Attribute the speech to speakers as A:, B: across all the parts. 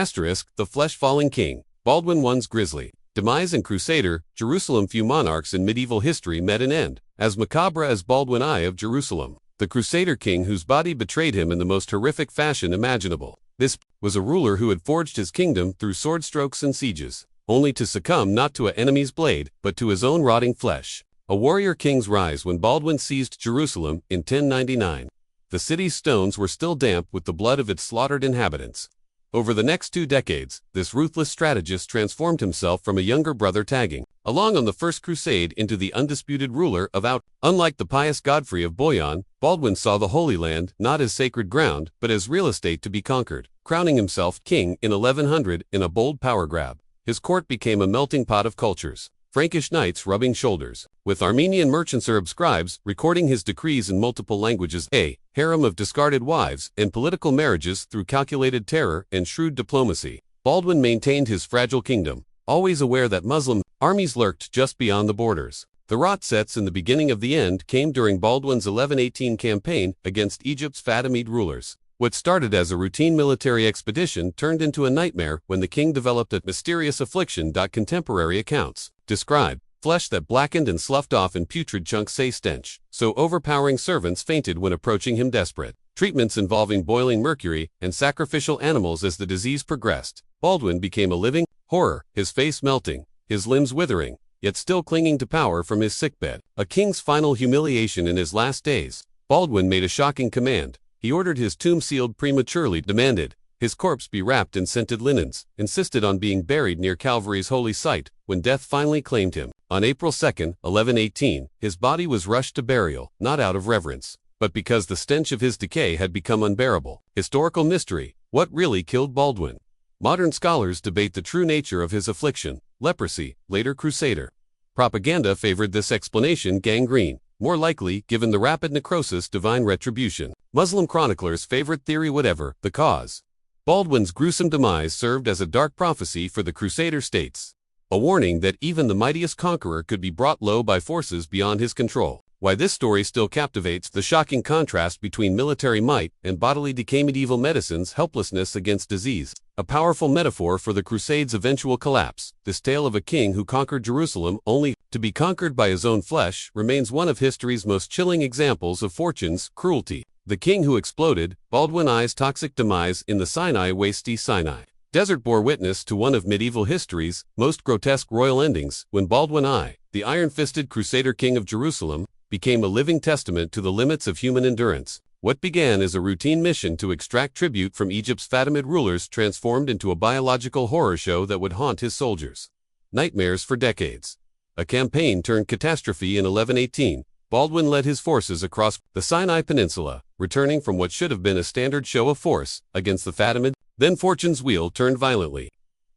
A: The flesh-falling king, Baldwin I's grisly demise and Crusader, Jerusalem. Few monarchs in medieval history met an end as macabre as Baldwin I of Jerusalem, the Crusader king whose body betrayed him in the most horrific fashion imaginable. This was a ruler who had forged his kingdom through sword strokes and sieges, only to succumb not to an enemy's blade, but to his own rotting flesh. A warrior king's rise. When Baldwin seized Jerusalem in 1099, the city's stones were still damp with the blood of its slaughtered inhabitants. Over the next 2 decades, this ruthless strategist transformed himself from a younger brother tagging along on the First Crusade into the undisputed ruler of out. Unlike the pious Godfrey of Bouillon, Baldwin saw the Holy Land not as sacred ground, but as real estate to be conquered, crowning himself king in 1100 in a bold power grab. His court became a melting pot of cultures. Frankish knights rubbing shoulders with Armenian merchants, Arab scribes recording his decrees in multiple languages, a harem of discarded wives, and political marriages through calculated terror and shrewd diplomacy. Baldwin maintained his fragile kingdom, always aware that Muslim armies lurked just beyond the borders. The rot sets in the beginning of the end came during Baldwin's 1118 campaign against Egypt's Fatimid rulers. What started as a routine military expedition turned into a nightmare when the king developed a mysterious affliction. Contemporary accounts describe flesh that blackened and sloughed off in putrid chunks, say stench, so overpowering servants fainted when approaching him desperate. Treatments involving boiling mercury and sacrificial animals. As the disease progressed, Baldwin became a living horror, his face melting, his limbs withering, yet still clinging to power from his sickbed. A king's final humiliation in his last days, Baldwin made a shocking command. He ordered his tomb sealed prematurely, demanded his corpse be wrapped in scented linens, insisted on being buried near Calvary's holy site. When death finally claimed him, on April 2, 1118, his body was rushed to burial, not out of reverence, but because the stench of his decay had become unbearable. Historical mystery: what really killed Baldwin? Modern scholars debate the true nature of his affliction. Leprosy, later Crusader. Propaganda favored this explanation. Gangrene, more likely given the rapid necrosis. Divine retribution. Muslim chroniclers' favorite theory. Whatever the cause, Baldwin's gruesome demise served as a dark prophecy for the Crusader states, a warning that even the mightiest conqueror could be brought low by forces beyond his control. Why this story still captivates: the shocking contrast between military might and bodily decay, medieval medicine's helplessness against disease, a powerful metaphor for the Crusade's eventual collapse. This tale of a king who conquered Jerusalem only to be conquered by his own flesh remains one of history's most chilling examples of fortune's cruelty. The king who exploded, Baldwin I's toxic demise in the Sinai wastes. Sinai desert bore witness to one of medieval history's most grotesque royal endings, when Baldwin I, the iron-fisted Crusader king of Jerusalem, became a living testament to the limits of human endurance. What began as a routine mission to extract tribute from Egypt's Fatimid rulers transformed into a biological horror show that would haunt his soldiers' nightmares for decades. A campaign turned catastrophe. In 1118, Baldwin led his forces across the Sinai Peninsula, returning from what should have been a standard show of force against the Fatimid. Then fortune's wheel turned violently.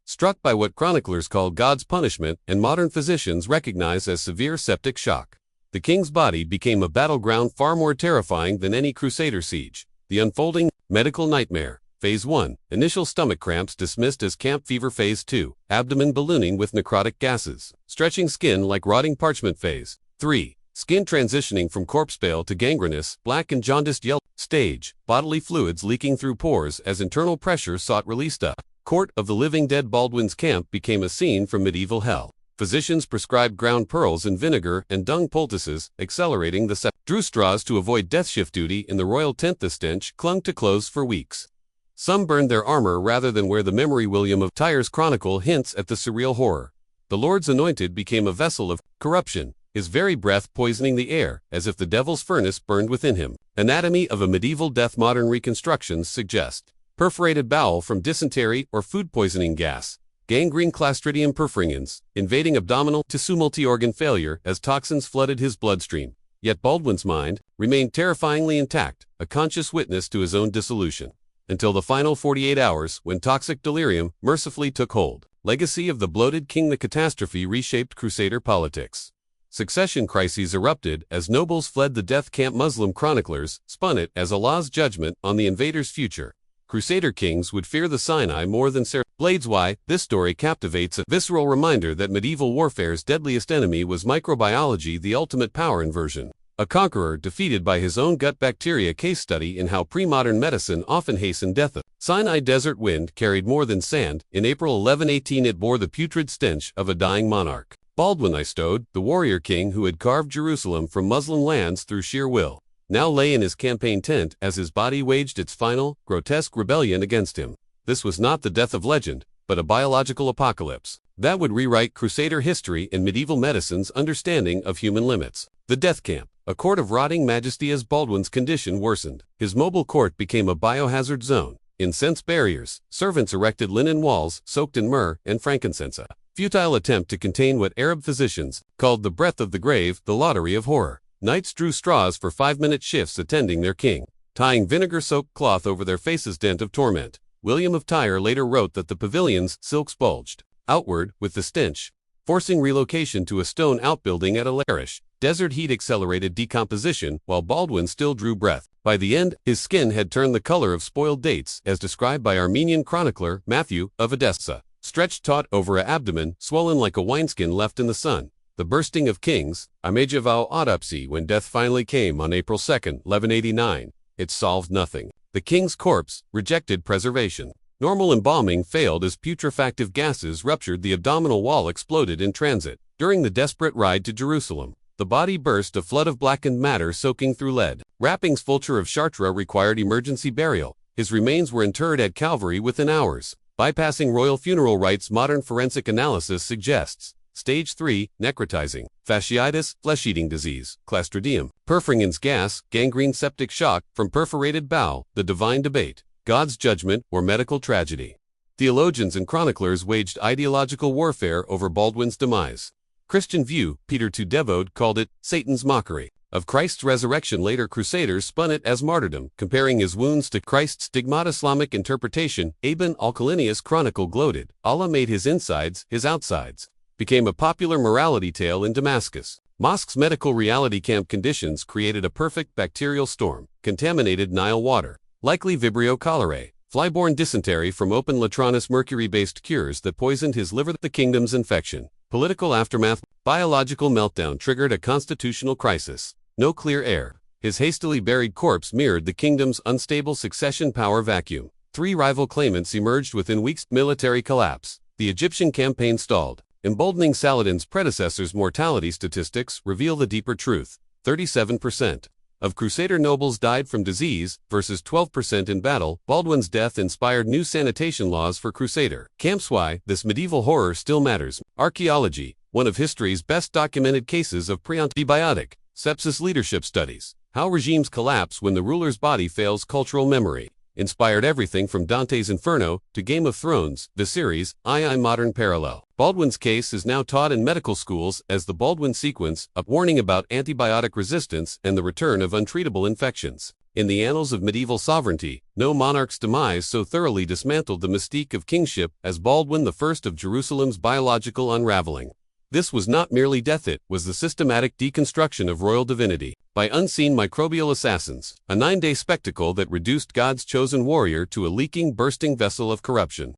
A: Struck by what chroniclers call God's punishment and modern physicians recognize as severe septic shock, the king's body became a battleground far more terrifying than any Crusader siege. The unfolding medical nightmare. Phase 1, initial stomach cramps dismissed as camp fever. Phase 2, abdomen ballooning with necrotic gases, stretching skin like rotting parchment. Phase 3, skin transitioning from corpse pale to gangrenous, black and jaundiced yellow. Stage, bodily fluids leaking through pores as internal pressure sought release. The court of the living dead. Baldwin's camp became a scene from medieval hell. Physicians prescribed ground pearls in vinegar and dung poultices, accelerating the drew straws to avoid death shift duty in the royal tent. The stench clung to clothes for weeks. Some burned their armor rather than wear the memory. William of Tyre's chronicle hints at the surreal horror. The Lord's anointed became a vessel of corruption, his very breath poisoning the air, as if the devil's furnace burned within him. Anatomy of a medieval death. Modern reconstructions suggest perforated bowel from dysentery or food poisoning gas, gangrene. Clostridium perfringens, invading abdominal tissue. Multi-organ failure as toxins flooded his bloodstream. Yet Baldwin's mind remained terrifyingly intact, a conscious witness to his own dissolution, until the final 48 hours when toxic delirium mercifully took hold. Legacy of the bloated king. The catastrophe reshaped Crusader politics. Succession crises erupted as nobles fled the death camp. Muslim chroniclers spun it as Allah's judgment on the invader's future. Crusader kings would fear the Sinai more than blades. Why this story captivates: a visceral reminder that medieval warfare's deadliest enemy was microbiology, the ultimate power inversion. A conqueror defeated by his own gut bacteria. Case study in how pre-modern medicine often hastened death. Sinai desert wind carried more than sand. In April 1118 it bore the putrid stench of a dying monarch. Baldwin I, the warrior king who had carved Jerusalem from Muslim lands through sheer will, now lay in his campaign tent as his body waged its final, grotesque rebellion against him. This was not the death of legend, but a biological apocalypse that would rewrite Crusader history and medieval medicine's understanding of human limits. The death camp, a court of rotting majesty. As Baldwin's condition worsened, his mobile court became a biohazard zone. Incense barriers, servants erected linen walls soaked in myrrh and frankincense. A futile attempt to contain what Arab physicians called the breath of the grave, the lottery of horror. Knights drew straws for 5-minute shifts attending their king, tying vinegar-soaked cloth over their faces. Dent of torment. William of Tyre later wrote that the pavilion's silks bulged outward with the stench, forcing relocation to a stone outbuilding at Alarish. Desert heat accelerated decomposition while Baldwin still drew breath. By the end, his skin had turned the color of spoiled dates, as described by Armenian chronicler Matthew of Edessa. Stretched taut over a abdomen, swollen like a wineskin left in the sun. The bursting of kings. Imagevau autopsy. When death finally came on April 2, 1189, it solved nothing. The king's corpse rejected preservation. Normal embalming failed as putrefactive gases ruptured the abdominal wall. Exploded in transit. During the desperate ride to Jerusalem, the body burst a flood of blackened matter soaking through lead wrappings. Fulcher of Chartres required emergency burial. His remains were interred at Calvary within hours, bypassing royal funeral rites. Modern forensic analysis suggests Stage 3, necrotizing, fasciitis, flesh-eating disease, Clostridium, Perforingens gas, gangrene. Septic shock from perforated bowel. The divine debate, God's judgment or medical tragedy. Theologians and chroniclers waged ideological warfare over Baldwin's demise. Christian view, Peter II Devode called it Satan's mockery of Christ's resurrection. Later Crusaders spun it as martyrdom, comparing his wounds to Christ's stigmata. Islamic interpretation, Ibn al-Khalinius chronicle gloated, Allah made his insides, his outsides, became a popular morality tale in Damascus. Mosque's medical reality. Camp conditions created a perfect bacterial storm. Contaminated Nile water, likely Vibrio cholerae, fly-borne dysentery from open latronus. Mercury-based cures that poisoned his liver. The kingdom's infection. Political aftermath. Biological meltdown triggered a constitutional crisis. No clear heir. His hastily buried corpse mirrored the kingdom's unstable succession power vacuum. 3 rival claimants emerged within weeks. Military collapse. The Egyptian campaign stalled, emboldening Saladin's predecessor's mortality. Statistics reveal the deeper truth. 37% of Crusader nobles died from disease, versus 12% in battle. Baldwin's death inspired new sanitation laws for Crusader camps. Why this medieval horror still matters. Archaeology, one of history's best documented cases of pre-antibiotic sepsis. Leadership studies, how regimes collapse when the ruler's body fails. Cultural memory, inspired everything from Dante's Inferno to Game of Thrones. Viserys, II. Modern parallel. Baldwin's case is now taught in medical schools as the Baldwin sequence, a warning about antibiotic resistance and the return of untreatable infections. In the annals of medieval sovereignty, no monarch's demise so thoroughly dismantled the mystique of kingship as Baldwin I of Jerusalem's biological unraveling. This was not merely death, it was the systematic deconstruction of royal divinity by unseen microbial assassins, a 9-day spectacle that reduced God's chosen warrior to a leaking, bursting vessel of corruption.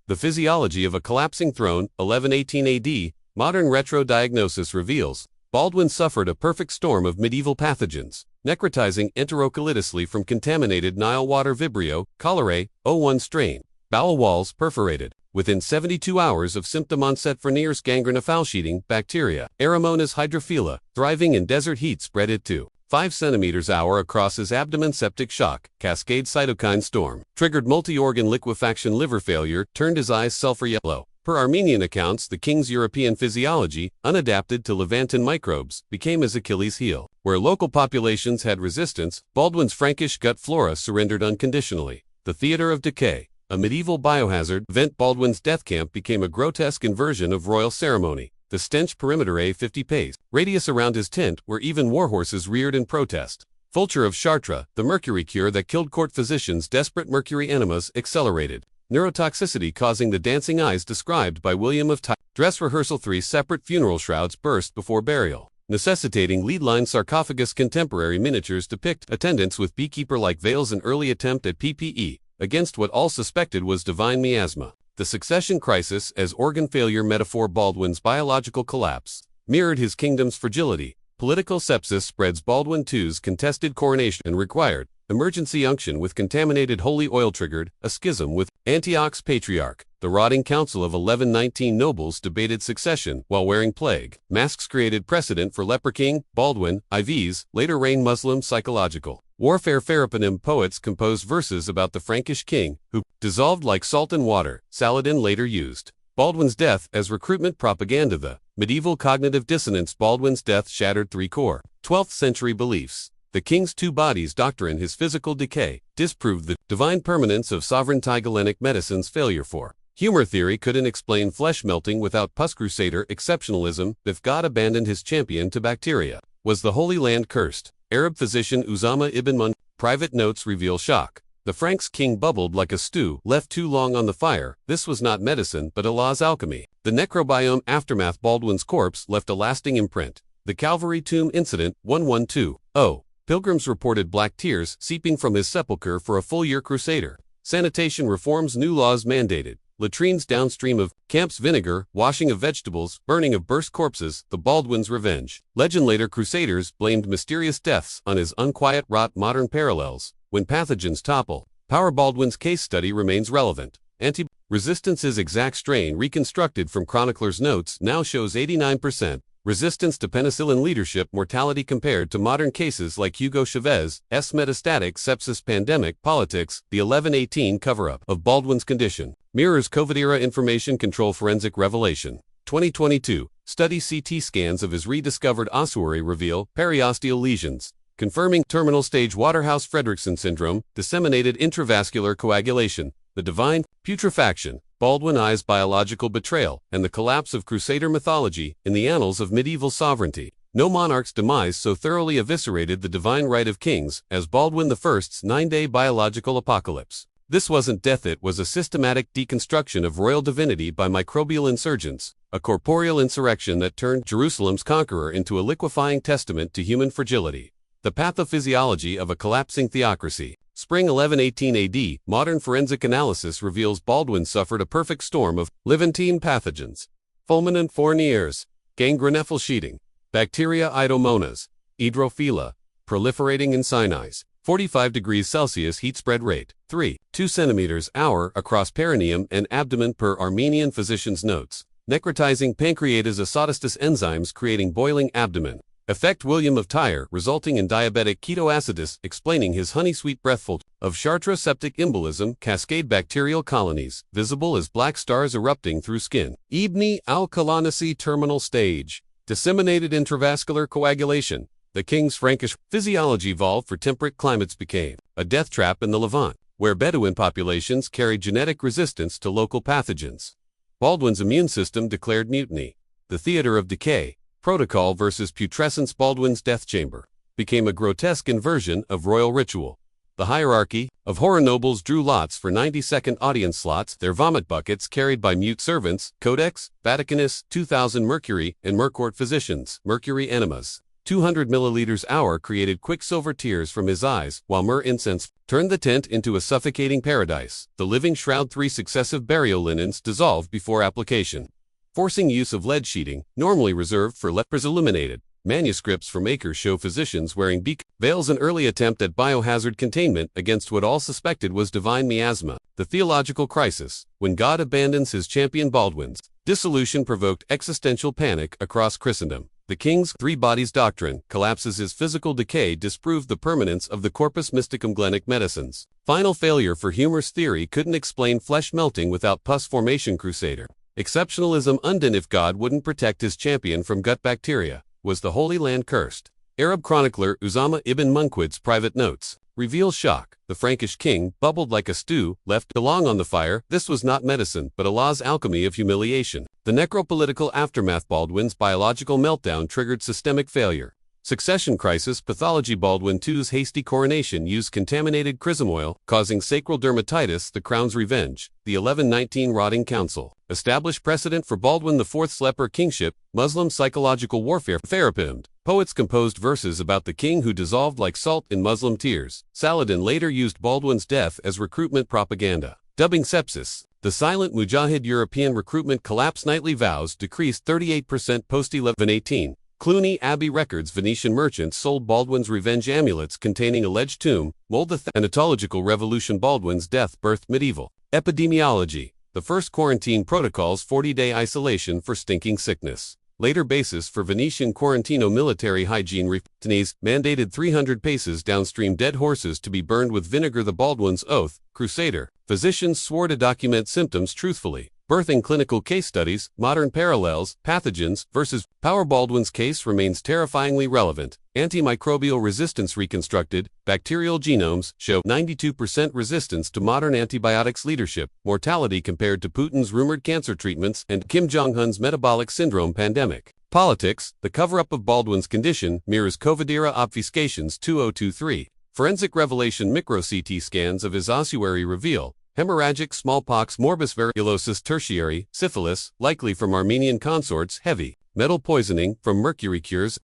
A: The physiology of a collapsing throne. 1118 AD, modern retro-diagnosis reveals Baldwin suffered a perfect storm of medieval pathogens, necrotizing enterocolitisly from contaminated Nile water. Vibrio cholerae, 01 strain, bowel walls perforated. Within 72 hours of symptom onset. Verniers gangrene. Foul-sheeting bacteria, Aeromonas hydrophila, thriving in desert heat, spread it to 5 cm/hour across his abdomen. Septic shock, cascade cytokine storm, triggered multi-organ liquefaction. Liver failure, turned his eyes sulfur yellow. Per Armenian accounts, the king's European physiology, unadapted to Levantan microbes, became his Achilles heel. Where local populations had resistance, Baldwin's Frankish gut flora surrendered unconditionally. The theater of decay, a medieval biohazard event. Baldwin's death camp became a grotesque inversion of royal ceremony. The stench perimeter a 50 pace radius around his tent where even warhorses reared in protest. Fulcher of Chartres, the mercury cure that killed court physicians. Desperate mercury enemas accelerated neurotoxicity causing the dancing eyes described by William of Tyre. Dress rehearsal. 3 separate funeral shrouds burst before burial, necessitating lead-line sarcophagus. Contemporary miniatures depict attendants with beekeeper-like veils. An early attempt at PPE against what all suspected was divine miasma. The succession crisis as organ failure metaphor. Baldwin's biological collapse, mirrored his kingdom's fragility. Political sepsis spreads. Baldwin II's contested coronation and required emergency unction with contaminated holy oil triggered a schism with Antioch's patriarch. The rotting council of 1119 nobles debated succession while wearing plague masks created precedent for Leper King Baldwin IV's later reign. Muslim psychological warfare. Ferapanim poets composed verses about the Frankish king who dissolved like salt in water. Saladin later used Baldwin's death as recruitment propaganda. The medieval cognitive dissonance. Baldwin's death shattered three core 12th century beliefs. The king's two bodies doctrine. His physical decay disproved the divine permanence of sovereign. Galenic medicine's failure for humor theory couldn't explain flesh melting without pus. Crusader exceptionalism. If God abandoned his champion to bacteria, was the Holy Land cursed? Arab physician Usama ibn Mun. Private notes reveal shock. The Franks' king bubbled like a stew left too long on the fire. This was not medicine but Allah's alchemy. The necrobiome aftermath. Baldwin's corpse left a lasting imprint. The Calvary Tomb Incident 1120. Pilgrims reported black tears seeping from his sepulchre for a full year. Crusader sanitation reforms. New laws mandated latrines downstream of camps. Vinegar, washing of vegetables, burning of burst corpses. The Baldwin's revenge. Legend. Later Crusaders blamed mysterious deaths on his unquiet rot. Modern parallels. When pathogens topple power. Baldwin's case study remains relevant. Anti-resistance's exact strain reconstructed from chronicler's notes now shows 89% resistance to penicillin. Leadership mortality compared to modern cases like Hugo Chavez's metastatic sepsis. Pandemic politics. The 1118 cover-up of Baldwin's condition mirrors COVID-era information control. Forensic revelation 2022 study. CT scans of his rediscovered ossuary reveal periosteal lesions, confirming terminal stage Waterhouse-Friderichsen syndrome. Disseminated intravascular coagulation. The divine putrefaction. Baldwin I's biological betrayal and the collapse of Crusader mythology in the annals of medieval sovereignty. No monarch's demise so thoroughly eviscerated the divine right of kings as Baldwin I's 9-day biological apocalypse. This wasn't death, it was a systematic deconstruction of royal divinity by microbial insurgents, a corporeal insurrection that turned Jerusalem's conqueror into a liquefying testament to human fragility. The pathophysiology of a collapsing theocracy. Spring 1118 AD, modern forensic analysis reveals Baldwin suffered a perfect storm of Levantine pathogens, fulminant fourniers, gangrenephrine sheeting, bacteria Idomonas, hydrophila, proliferating in sinis, 45 degrees Celsius heat spread rate, 3.2 centimeters hour across perineum and abdomen per Armenian physician's notes, necrotizing pancreatas acidosis enzymes creating boiling abdomen. Effect William of Tyre resulting in diabetic ketoacidosis explaining his honey-sweet breathful of Chartres septic embolism. Cascade bacterial colonies visible as black stars erupting through skin. Ebni alkalonicity terminal stage. Disseminated intravascular coagulation. The king's Frankish physiology evolved for temperate climates became a death trap in the Levant, where Bedouin populations carried genetic resistance to local pathogens. Baldwin's immune system declared mutiny. The theater of decay. Protocol versus putrescence. Baldwin's death chamber became a grotesque inversion of royal ritual. The hierarchy of horror. Nobles drew lots for 90-second audience slots, their vomit buckets carried by mute servants. Codex Vaticanus 2000 Mercury and Mercourt physicians. Mercury enemas 200 milliliters hour created quicksilver tears from his eyes, while myrrh incense turned the tent into a suffocating paradise. The living shroud. 3 successive burial linens dissolved before application, forcing use of lead sheeting, normally reserved for lepers. Illuminated manuscripts from acres show physicians wearing beak veils. An early attempt at biohazard containment against what all suspected was divine miasma. The theological crisis. When God abandons his champion. Baldwin's dissolution provoked existential panic across Christendom. The king's 3 bodies doctrine collapses. His physical decay disproved the permanence of the corpus mysticum. Galenic medicines. Final failure for humor's theory couldn't explain flesh melting without pus formation. Crusader exceptionalism undone. If God wouldn't protect his champion from gut bacteria, was the Holy Land cursed? Arab chronicler Usama ibn Munquid's private notes reveal shock. The Frankish king bubbled like a stew left long on the fire. This was not medicine but Allah's alchemy of humiliation. The necropolitical aftermath. Baldwin's biological meltdown triggered systemic failure. Succession crisis. Pathology. Baldwin II's hasty coronation used contaminated chrism oil, causing sacral dermatitis. The crown's revenge. The 1119 rotting council established precedent for Baldwin IV's leper kingship. Muslim psychological warfare. Therapeumed. Poets composed verses about the king who dissolved like salt in Muslim tears. Saladin later used Baldwin's death as recruitment propaganda, dubbing sepsis The silent Mujahid European recruitment collapse. Nightly vows decreased 38% post-1118. Cluny Abbey records Venetian merchants sold Baldwin's revenge amulets containing alleged tomb, mold the Anatological revolution. Baldwin's death birthed medieval epidemiology. The first quarantine protocols 40-day isolation for stinking sickness. Later basis for Venetian Quarantino military hygiene. Reptines mandated 300 paces downstream dead horses to be burned with vinegar. The Baldwin's oath, Crusader. Physicians swore to document symptoms truthfully. Birthing clinical case studies, modern parallels, pathogens versus power. Baldwin's case remains terrifyingly relevant. Antimicrobial resistance reconstructed. Bacterial genomes show 92% resistance to modern antibiotics. Leadership, mortality compared to Putin's rumored cancer treatments and Kim Jong-un's metabolic syndrome pandemic. Politics, the cover-up of Baldwin's condition mirrors COVID-era obfuscations. 2023. Forensic revelation. Micro-CT scans of his ossuary reveal hemorrhagic smallpox, morbus variolosis tertiary, syphilis, likely from Armenian consorts. Heavy metal poisoning from mercury cures.